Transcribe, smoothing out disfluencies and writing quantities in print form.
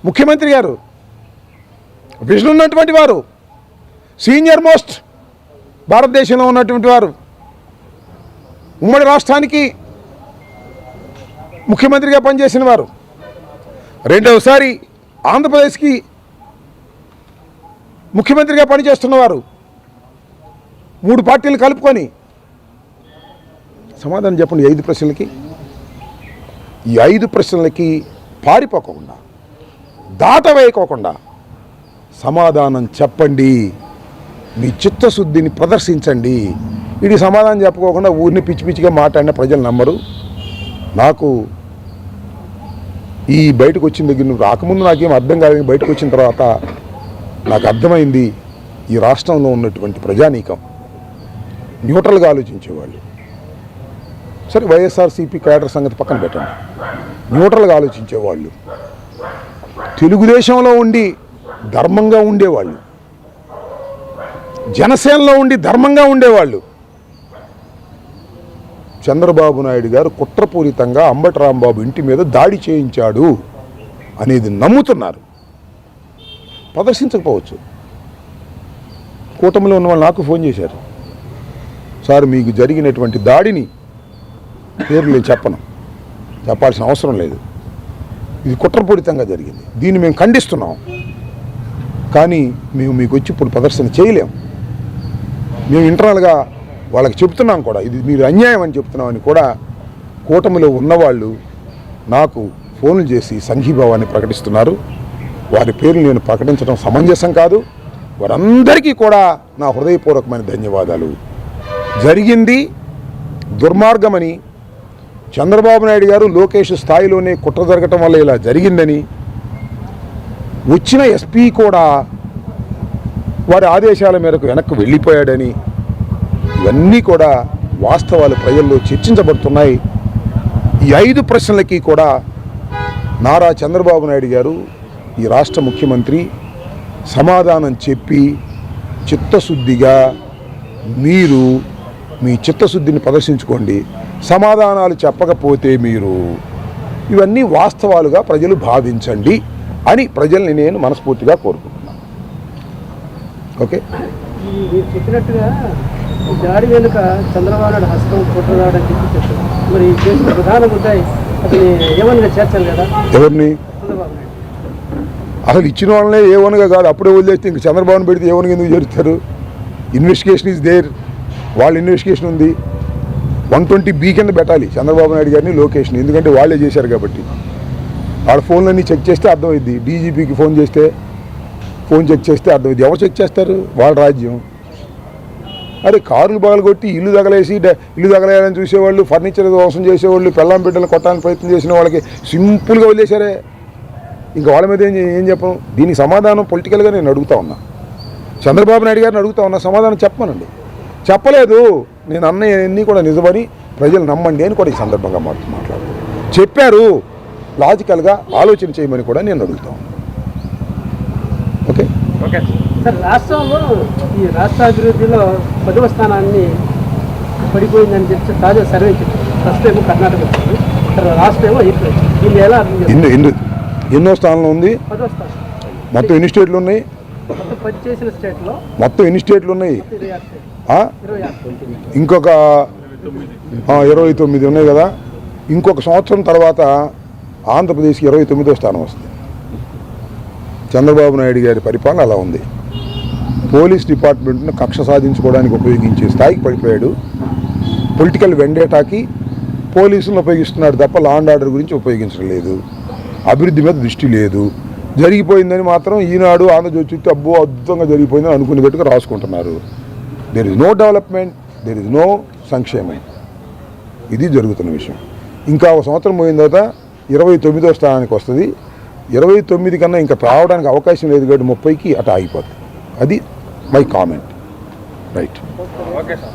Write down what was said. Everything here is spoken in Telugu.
ముఖ్యమంత్రి గారు విజన్ ఉన్నటువంటి వారు, సీనియర్ మోస్ట్ భారతదేశంలో ఉన్నటువంటి వారు, ఉమ్మడి రాష్ట్రానికి ముఖ్యమంత్రిగా పనిచేసిన వారు, రెండవసారి ఆంధ్రప్రదేశ్కి ముఖ్యమంత్రిగా పనిచేస్తున్నవారు, 3 పార్టీలు కలుపుకొని సమాధానం చెప్పండి. 5 ప్రశ్నలకి, ఈ 5 ప్రశ్నలకి పారిపోకుండా, దాటవేయకోకుండా సమాధానం చెప్పండి. మీ చిత్తశుద్ధిని ప్రదర్శించండి. ఇది సమాధానం చెప్పుకోకుండా ఊరిని పిచ్చి పిచ్చిగా మాట్లాడిన ప్రజలు నమ్మరు. నాకు ఈ బయటకు వచ్చిన దగ్గర నువ్వు రాకముందు నాకేం అర్థం కాలేదు. బయటకు వచ్చిన తర్వాత నాకు అర్థమైంది, ఈ రాష్ట్రంలో ఉన్నటువంటి ప్రజానీకం న్యూట్రల్గా ఆలోచించేవాళ్ళు. సరే, వైఎస్ఆర్సీపీ క్యాడర్ సంగతి పక్కన పెట్టండి. న్యూట్రల్గా ఆలోచించేవాళ్ళు, తెలుగుదేశంలో ఉండి ధర్మంగా ఉండేవాళ్ళు, జనసేనలో ఉండి ధర్మంగా ఉండేవాళ్ళు. చంద్రబాబు నాయుడు గారు కుట్రపూరితంగా అంబటి రాంబాబు ఇంటి మీద దాడి చేయించాడు అనేది నమ్ముతున్నారు. ప్రదర్శించకపోవచ్చు. కూటమిలో ఉన్న వాళ్ళు నాకు ఫోన్ చేశారు, సార్ మీకు జరిగినటువంటి దాడిని పేర్లు నేను చెప్పాల్సిన అవసరం లేదు, ఇది కుట్రపూరితంగా జరిగింది, దీన్ని మేము ఖండిస్తున్నాం, కానీ మేము మీకు వచ్చి ఇప్పుడు ప్రదర్శన చేయలేం. మేము ఇంటర్నల్గా వాళ్ళకి చెప్తున్నాం కూడా, ఇది మీరు అన్యాయం అని చెప్తున్నామని కూడా కూటమిలో ఉన్నవాళ్ళు నాకు ఫోన్లు చేసి సంఘీభావాన్ని ప్రకటిస్తున్నారు. వారి పేర్లు నేను ప్రకటించడం సమంజసం కాదు. వారందరికీ కూడా నా హృదయపూర్వకమైన ధన్యవాదాలు. జరిగింది దుర్మార్గమని, చంద్రబాబు నాయుడు గారు లోకేష్ స్థాయిలోనే కుట్ర జరగటం వల్ల ఇలా జరిగిందని, వచ్చిన ఎస్పీ కూడా వారి ఆదేశాల మేరకు వెనక్కి వెళ్ళిపోయాడని, ఇవన్నీ కూడా వాస్తవాలు ప్రజల్లో చర్చించబడుతున్నాయి. ఈ 5 ప్రశ్నలకి కూడా నారా చంద్రబాబు నాయుడు గారు, ఈ రాష్ట్ర ముఖ్యమంత్రి సమాధానం చెప్పి చిత్తశుద్ధిగా మీరు మీ చిత్తశుద్ధిని ప్రదర్శించుకోండి. సమాధానాలు చెప్పకపోతే మీరు ఇవన్నీ వాస్తవాలుగా ప్రజలు భావించండి అని ప్రజల్ని నేను మనస్ఫూర్తిగా కోరుకుంటున్నాను. ఓకే, మీరు చెప్పినట్టుగా దాడి వెనుక చంద్రబాబు నాయుడు హస్తం కుట్రదాడని చెప్పి చెప్పారు. మరి ఈ కేసులో ప్రధాన ముద్దాయి అతని ఏమన్నా చేర్చాలి కదా? ఎవరిని? చంద్రబాబు నాయుడు. అసలు ఇచ్చిన వాళ్ళనే ఏవనగా కాదు, అప్పుడే వదిలేస్తే ఇంక చంద్రబాబుని పెడితే ఏవనగా ఎందుకు చేరుస్తారు? ఇన్వెస్టిగేషన్ ఈజ్ దేర్, వాళ్ళ ఇన్వెస్టిగేషన్ ఉంది. 120B కింద పెట్టాలి చంద్రబాబు నాయుడు గారిని, లోకేష్ని, ఎందుకంటే వాళ్ళే చేశారు కాబట్టి. వాళ్ళ ఫోన్లన్నీ చెక్ చేస్తే అర్థమైంది. డీజీపీకి ఫోన్ చెక్ చేస్తే అర్థమైంది. ఎవరు చెక్ చేస్తారు? వాళ్ళ రాజ్యం. అరే, కారులు పగలగొట్టి ఇల్లు తగలేయాలని చూసేవాళ్ళు, ఫర్నిచర్ మోసం చేసేవాళ్ళు, పెళ్ళాం బిడ్డలు కొట్టాలని ప్రయత్నం చేసిన వాళ్ళకి సింపుల్గా వదిలేశారే. ఇంకా వాళ్ళ మీద ఏం చెప్పను? దీనికి సమాధానం పొలిటికల్గా నేను అడుగుతా ఉన్నా, చంద్రబాబు నాయుడు గారిని అడుగుతా ఉన్నా, సమాధానం చెప్పమనండి. చెప్పలేదు, నేను అన్నీ కూడా నిజమని ప్రజలు నమ్మండి అని కూడా ఈ సందర్భంగా మాట్లాడుతున్నాను. చెప్పారు, లాజికల్గా ఆలోచన చేయమని కూడా నేను అడుగుతా ఉన్నాను. ఓకే ఓకే సార్, రాష్ట్రంలో ఈ రాష్ట్ర అభివృద్ధిలో 10వ స్థానాన్ని పడిపోయిందని చెప్పి తాజా సర్వే చెప్పారు. ఫస్ట్ ఏమో కర్ణాటక వచ్చింది, రాష్ట్రం ఏమో ఇప్పుడు దీన్ని ఎలా ఎన్నో స్థానంలో ఉంది? 10వ స్థానం. మొత్తం ఎన్ని స్టేట్లు ఉన్నాయి? మొత్తం 10 చేసిన స్టేట్లో మొత్తం ఎన్ని స్టేట్లు ఉన్నాయి? 26. ఇంకొక 29 ఉన్నాయి కదా. ఇంకొక సంవత్సరం తర్వాత ఆంధ్రప్రదేశ్కి 29వ స్థానం వస్తుంది. చంద్రబాబు నాయుడు గారి పరిపాలన అలా ఉంది. పోలీస్ డిపార్ట్మెంట్ను కక్ష సాధించుకోవడానికి ఉపయోగించే స్థాయికి పడిపోయాడు. పొలిటికల్ వెండేటాకి పోలీసులను ఉపయోగిస్తున్నాడు తప్ప లా అండ్ ఆర్డర్ గురించి ఉపయోగించడం లేదు. అభివృద్ధి మీద దృష్టి లేదు. జరిగిపోయిందని మాత్రం ఈనాడు ఆంధ్రజ్యోతి అబ్బో అద్భుతంగా జరిగిపోయిందని అనుకునేటట్టుగా రాసుకుంటున్నారు. There is no development, there is no సంక్షేమం. ఇది జరుగుతున్న విషయం. ఇంకా ఒక సంవత్సరం పోయిన తర్వాత 29వ స్థానానికి వస్తుంది. 29 కన్నా ఇంకా రావడానికి అవకాశం లేదు కాబట్టి 30కి అటు ఆగిపోతుంది. అది my comment. Right. Okay sir.